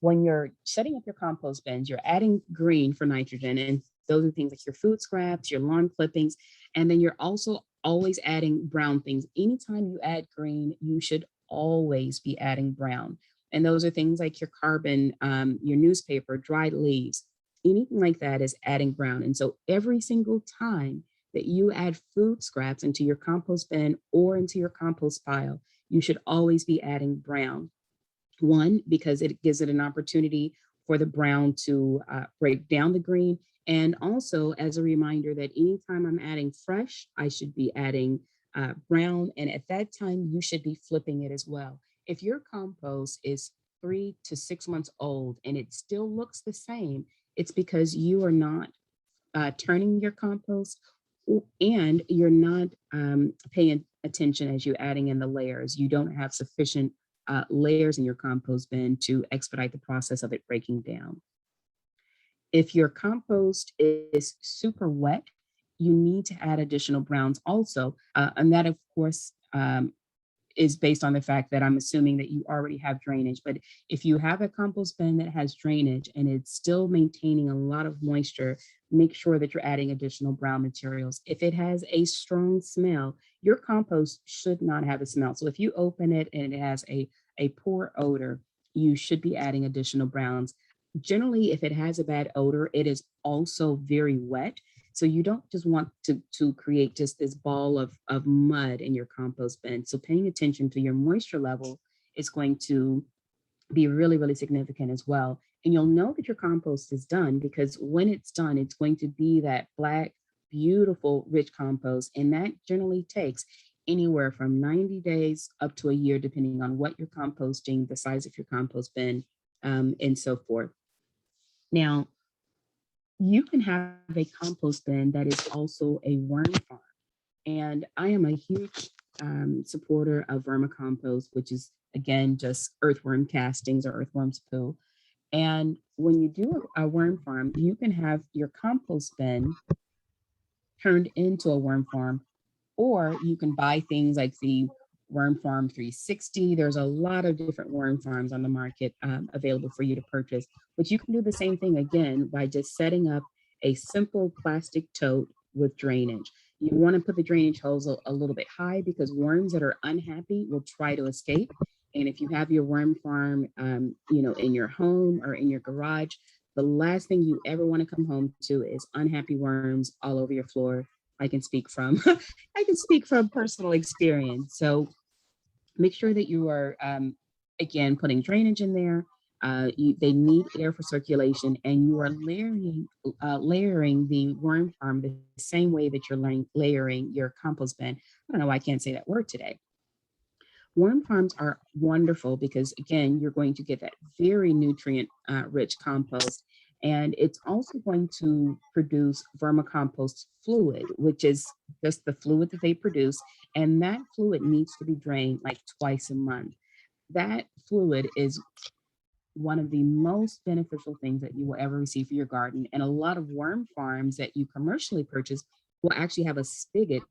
When you're setting up your compost bins, you're adding green for nitrogen, and those are things like your food scraps, your lawn clippings, and then you're also always adding brown things. Anytime you add green, you should always be adding brown. And those are things like your carbon, your newspaper, dried leaves, anything like that is adding brown. And so every single time that you add food scraps into your compost bin or into your compost pile, you should always be adding brown. One, because it gives it an opportunity for the brown to break down the green. And also as a reminder that anytime I'm adding fresh, I should be adding brown. And at that time, you should be flipping it as well. If your compost is 3 to 6 months old and it still looks the same, it's because you are not turning your compost, and you're not paying attention as you're adding in the layers. You don't have sufficient layers in your compost bin to expedite the process of it breaking down. If your compost is super wet, you need to add additional browns also. And that, of course, is based on the fact that I'm assuming that you already have drainage. But if you have a compost bin that has drainage and it's still maintaining a lot of moisture, make sure that you're adding additional brown materials. If it has a strong smell, your compost should not have a smell. So if you open it and it has a poor odor, you should be adding additional browns. Generally, if it has a bad odor, it is also very wet. So you don't just want to create just this ball of mud in your compost bin. So paying attention to your moisture level is going to be really, really significant as well. And you'll know that your compost is done because when it's done, it's going to be that black, beautiful, rich compost. And that generally takes anywhere from 90 days up to a year, depending on what you're composting, the size of your compost bin, and so forth. Now, you can have a compost bin that is also a worm farm. And I am a huge supporter of vermicompost, which is again, just earthworm castings or earthworm's poo. And when you do a worm farm, you can have your compost bin turned into a worm farm, or you can buy things like the Worm Farm 360. There's a lot of different worm farms on the market available for you to purchase, but you can do the same thing again by just setting up a simple plastic tote with drainage. You want to put the drainage hose a little bit high because worms that are unhappy will try to escape. And if you have your worm farm, in your home or in your garage, the last thing you ever want to come home to is unhappy worms all over your floor. I can speak from I can speak from personal experience. So make sure that you are again putting drainage in there. They need air for circulation, and you are layering the worm farm the same way that you're layering your compost bin. I don't know why I can't say that word today. Worm farms are wonderful because, again, you're going to get that very nutrient rich compost. And it's also going to produce vermicompost fluid, which is just the fluid that they produce. And that fluid needs to be drained like twice a month. That fluid is one of the most beneficial things that you will ever receive for your garden. And a lot of worm farms that you commercially purchase will actually have a spigot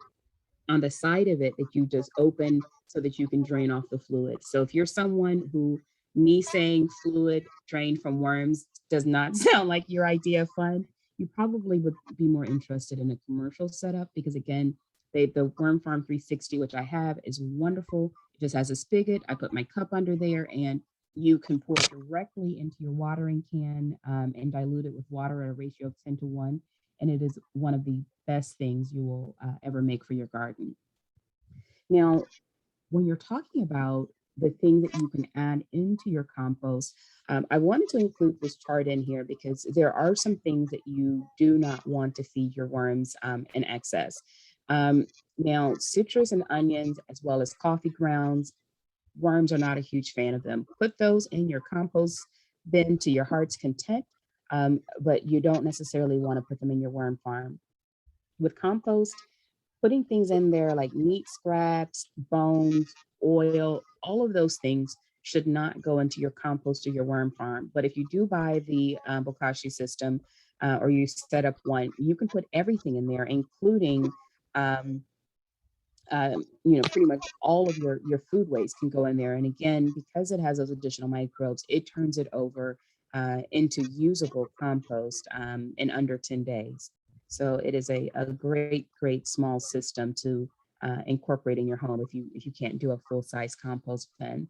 on the side of it that you just open so that you can drain off the fluid. So if you're someone who, me saying fluid drained from worms does not sound like your idea of fun, you probably would be more interested in a commercial setup because, again, the Worm Farm 360, which I have, is wonderful. It just has a spigot. I put my cup under there and you can pour it directly into your watering can and dilute it with water at a ratio of 10:1. And it is one of the best things you will ever make for your garden. Now, when you're talking about the things that you can add into your compost, I wanted to include this chart in here because there are some things that you do not want to feed your worms in excess. Now, citrus and onions, as well as coffee grounds, worms are not a huge fan of them. Put those in your compost bin to your heart's content, but you don't necessarily want to put them in your worm farm. With compost, putting things in there like meat scraps, bones, oil, all of those things should not go into your compost or your worm farm. But if you do buy the Bokashi system or you set up one, you can put everything in there, including pretty much all of your food waste can go in there. And again, because it has those additional microbes, it turns it over into usable compost in under 10 days. So it is a great, great small system to incorporate in your home if you can't do a full-size compost bin.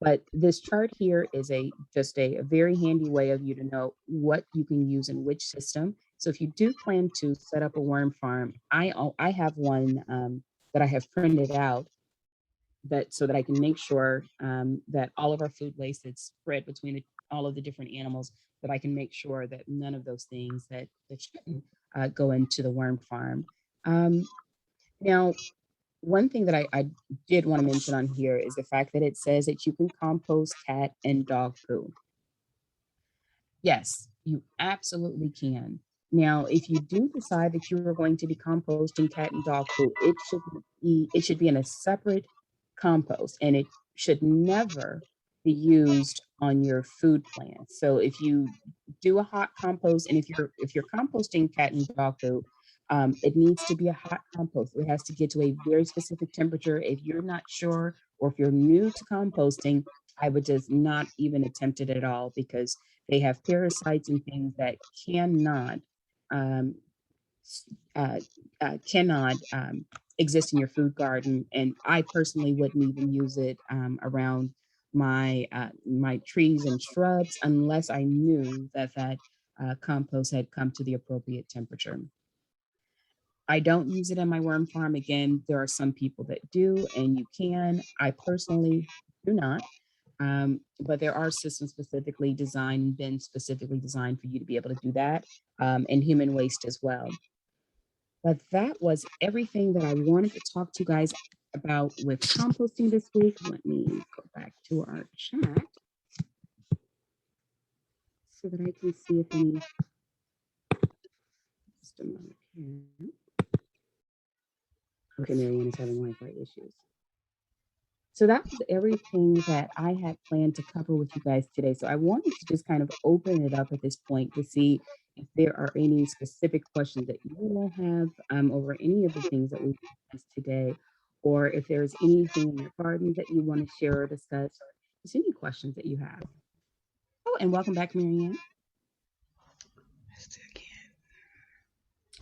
But this chart here is just a very handy way of you to know what you can use in which system. So if you do plan to set up a worm farm, I have one that I have printed out so that I can make sure that all of our food waste that's spread between all of the different animals, that I can make sure that none of those things that shouldn't go into the worm farm. Now, one thing that I did want to mention on here is the fact that it says that you can compost cat and dog poo. Yes, you absolutely can. Now, if you do decide that you are going to be composting cat and dog poo, it should be in a separate compost, and it should never be used on your food plants. So if you do a hot compost, and if you're composting cat and dog poo, it needs to be a hot compost. It has to get to a very specific temperature. If you're not sure, or if you're new to composting, I would just not even attempt it at all because they have parasites and things that um, cannot exist in your food garden. And I personally wouldn't even use it around my trees and shrubs unless I knew that compost had come to the appropriate temperature. I don't use it in my worm farm. Again, there are some people that do, and you can. I personally do not. But there are systems specifically designed, bins specifically designed for you to be able to do that, and human waste as well. But that was everything that I wanted to talk to you guys about with composting this week. Let me go back to our chat so that I can see if any, just a moment here. Okay, Marianne is having Wi-Fi issues. So that was everything that I had planned to cover with you guys today. So I wanted to just kind of open it up at this point to see if there are any specific questions that you all have over any of the things that we discussed today, or if there's anything in your garden that you want to share or discuss, just any questions that you have. Oh, and welcome back, Marianne.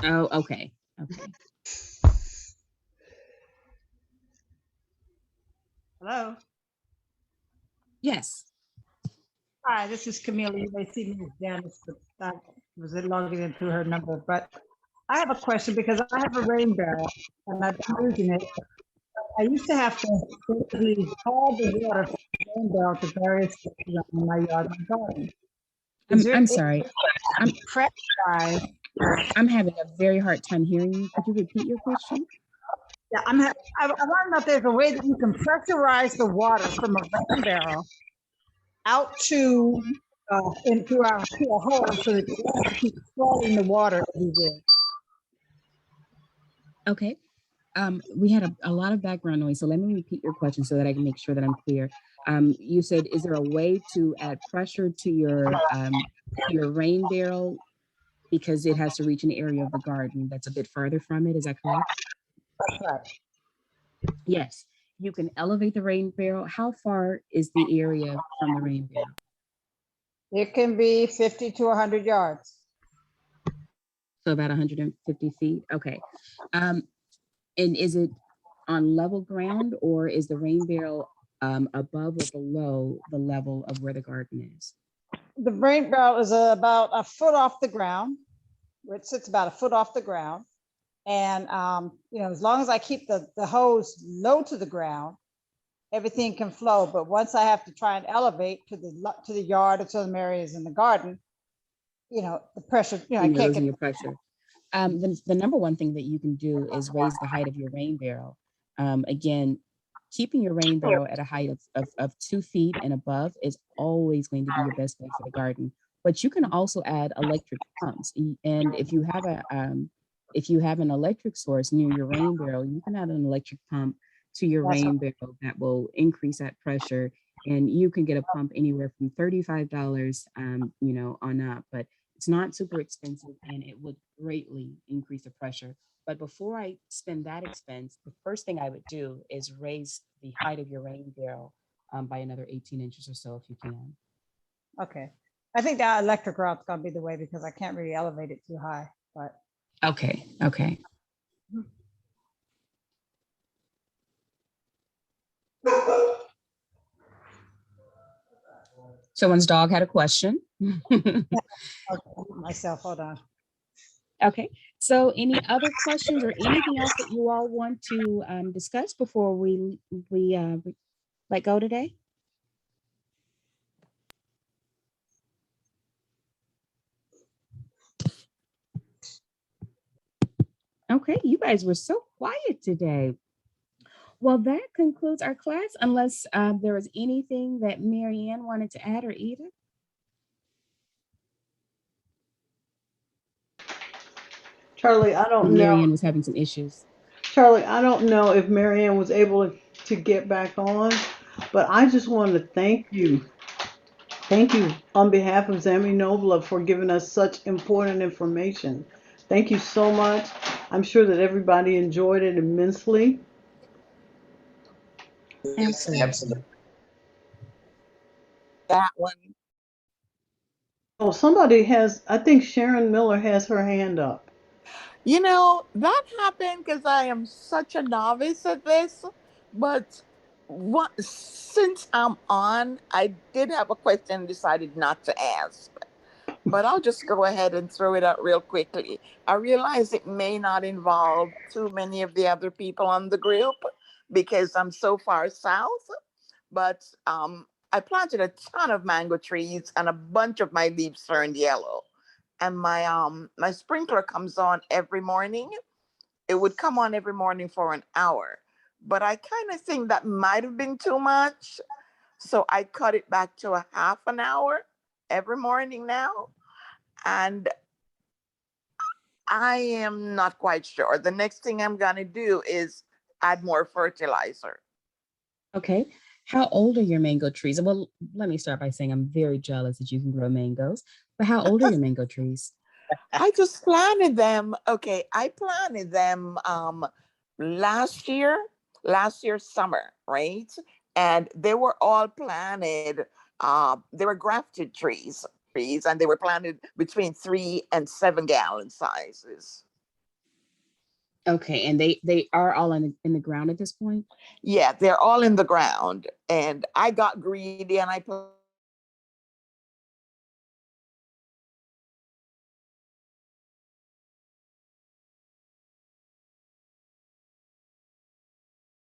Oh, okay. Okay. Hello. Yes. Hi, this is Camille. You may see me as Janice, but I was logging into her number. But I have a question because I have a rain barrel and I've been using it. I used to have to basically haul the water from the rain barrel to various places in my yard and garden. I'm sorry. I'm Pressurize? I'm having a very hard time hearing you. Could you repeat your question? Yeah, I want to know if there's a way that you can pressurize the water from a rain barrel out to into a hole so that you don't keep flowing the water everywhere. Okay. We had a lot of background noise, so let me repeat your question so that I can make sure that I'm clear. You said, is there a way to add pressure to your rain barrel because it has to reach an area of the garden that's a bit further from it? Is that correct? That's right. Yes. You can elevate the rain barrel. How far is the area from the rain barrel? It can be 50 to 100 yards. So about 150 feet. Okay. And is it on level ground, or is the rain barrel above or below the level of where the garden is? The rain barrel is about a foot off the ground. It sits about a foot off the ground. And, you know, as long as I keep the hose low to the ground, everything can flow. But once I have to try and elevate to the yard or to some areas in the garden, you know, the pressure, you know, I can't get your pressure. The number one thing that you can do is raise the height of your rain barrel. Again, keeping your rain barrel at a height of 2 feet and above is always going to be your best bet for the garden. But you can also add electric pumps. And if you have an electric source near your rain barrel, you can add an electric pump to your rain barrel that will increase that pressure. And you can get a pump anywhere from $35, you know, on up. But it's not super expensive and it would greatly increase the pressure. But before I spend that expense, the first thing I would do is raise the height of your rain barrel by another 18 inches or so if you can. Okay. I think that electric route's gonna be the way because I can't really elevate it too high, but. Okay, okay. Someone's dog had a question. Okay, myself, hold on. Okay, so any other questions or anything else that you all want to discuss before we let go today? Okay, you guys were so quiet today. Well, that concludes our class, unless there was anything that Marianne wanted to add or Edith. Charlie, I don't know. Marianne was having some issues. Charlie, I don't know if Marianne was able to get back on, but I just wanted to thank you. Thank you on behalf of Zami Nobla for giving us such important information. Thank you so much. I'm sure that everybody enjoyed it immensely. Absolutely. That one. Oh, somebody has, I think Sharon Miller has her hand up. You know, that happened because I am such a novice at this. But since I'm on, I did have a question and decided not to ask. But I'll just go ahead and throw it out real quickly. I realize it may not involve too many of the other people on the group because I'm so far south. But I planted a ton of mango trees and a bunch of my leaves turned yellow. And my sprinkler comes on every morning. It would come on every morning for an hour. But I kind of think that might have been too much. So I cut it back to a half an hour every morning now. And I am not quite sure. The next thing I'm going to do is add more fertilizer. Okay. How old are your mango trees? Well, let me start by saying I'm very jealous that you can grow mangoes, but how old are your mango trees? I just planted them. Okay, I planted them last year, last year summer, right? And they were all planted. They were grafted trees, and they were planted between 3 and 7 gallon sizes. Okay, and they are all in the ground at this point? Yeah, they're all in the ground, and I got greedy and I put.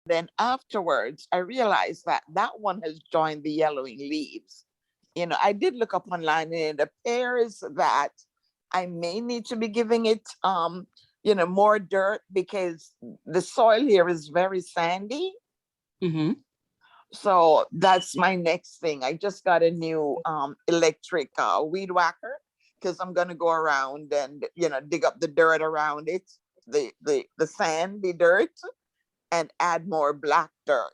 Then afterwards, I realized that that one has joined the yellowing leaves. I did look up online, and it appears that I may need to be giving it, more dirt because the soil here is very sandy. Mm-hmm. So that's my next thing. I just got a new electric weed whacker because I'm gonna go around and dig up the dirt around it, the sandy dirt, and add more black dirt.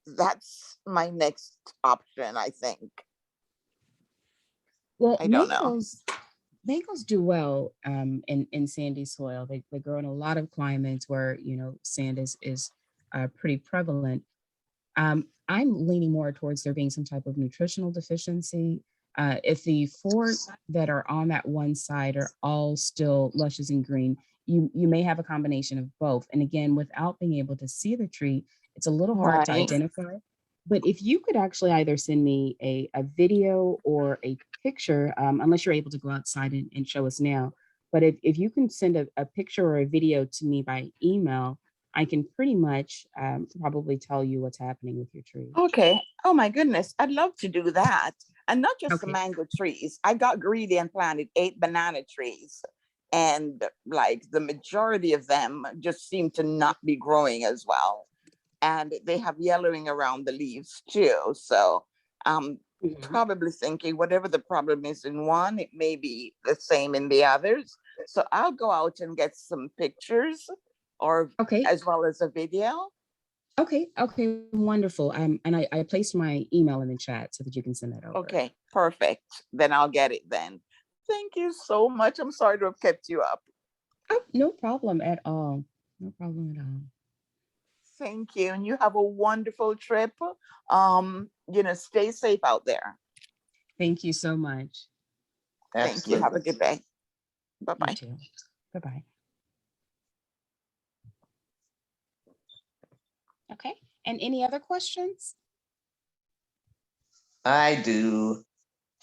That's my next option, I think. Well, I don't know. mangoes do well in sandy soil. They grow in a lot of climates where sand is pretty prevalent. I'm leaning more towards there being some type of nutritional deficiency. If the four that are on that one side are all still luscious and green, you may have a combination of both. And again, without being able to see the tree, it's a little hard to Right. identify. But if you could actually either send me a video or a picture, unless you're able to go outside and show us now, but if you can send a picture or a video to me by email, I can pretty much probably tell you what's happening with your tree. Okay. Oh my goodness. I'd love to do that. And not just the Okay. mango trees. I got greedy and planted 8 banana trees. And like the majority of them just seem to not be growing as well. And they have yellowing around the leaves too. So I'm Mhm. probably thinking whatever the problem is in one, it may be the same in the others. So I'll go out and get some pictures or Okay. as well as a video. Okay, wonderful. And I placed my email in the chat so that you can send that over. Okay, perfect. Then I'll get it then. Thank you so much. I'm sorry to have kept you up. Oh, no problem at all. No problem at all. Thank you. And you have a wonderful trip. Stay safe out there. Thank you so much. Thank you. Have a good day. You Bye-bye. too. Bye-bye. Okay. And any other questions? I do.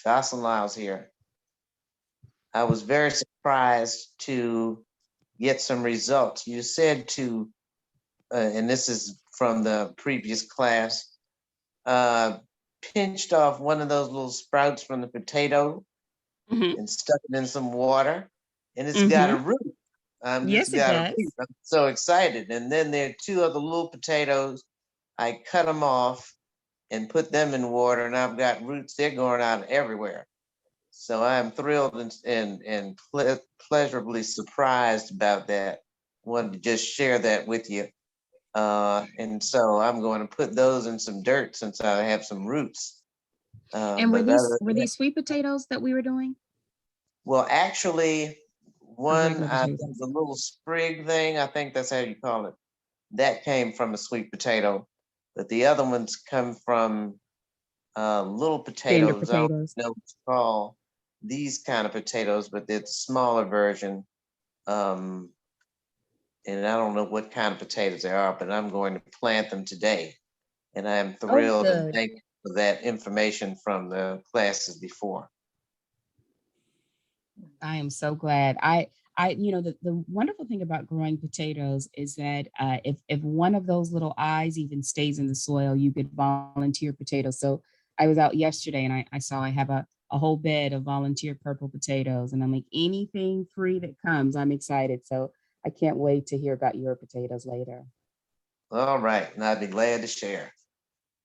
Jocelyn Lyles here. I was very surprised to get some results. You said to, and this is from the previous class, pinched off one of those little sprouts from the potato Mhm. and stuck it in some water, and it's got a Mhm. root. It's Yes, it got a does. root. I'm so excited. And then there are two other little potatoes. I cut them off and put them in water, and I've got roots. They're going out everywhere. So I'm thrilled and pleasurably surprised about that. Wanted to just share that with you. And so I'm going to put those in some dirt since I have some roots. And were But other than that, these sweet potatoes that we were doing? well, actually, Or one, regular potatoes? the little sprig thing, I think that's how you call it, that came from a sweet potato. But the other ones come from little Standard potatoes. I don't potatoes. know what to call these kind of potatoes, but they're the smaller version. Um, and I don't know what kind of potatoes they are, but I'm going to plant them today. And I am Oh, thrilled and good. thankful for that information from the classes before. I am so glad. The wonderful thing about growing potatoes is that if one of those little eyes even stays in the soil, you get volunteer potatoes. So I was out yesterday and I saw I have a whole bed of volunteer purple potatoes, and I'm like, anything free that comes, I'm excited. So I can't wait to hear about your potatoes later. All right, and I'd be glad to share.